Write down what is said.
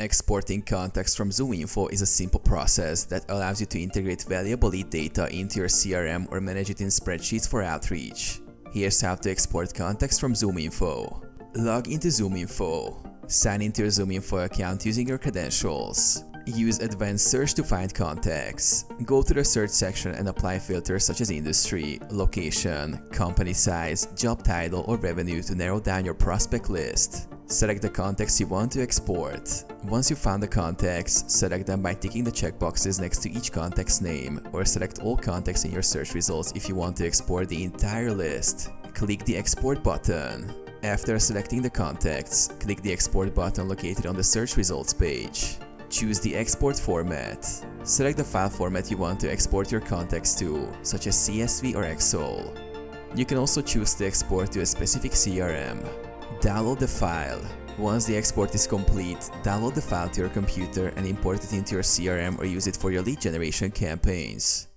Exporting contacts from ZoomInfo is a simple process that allows you to integrate valuable lead data into your CRM or manage it in spreadsheets for outreach. Here's how to export contacts from ZoomInfo. Log into ZoomInfo. Sign into your ZoomInfo account using your credentials. Use advanced search to find contacts. Go to the search section and apply filters such as industry, location, company size, job title, or revenue to narrow down your prospect list. Select the contacts you want to export. Once you found the contacts, select them by ticking the checkboxes next to each contact's name, or select all contacts in your search results if you want to export the entire list. Click the Export button. After selecting the contacts, click the Export button located on the search results page. Choose the export format. Select the file format you want to export your contacts to, such as CSV or Excel. You can also choose to export to a specific CRM. Download the file. Once the export is complete, download the file to your computer and import it into your CRM or use it for your lead generation campaigns.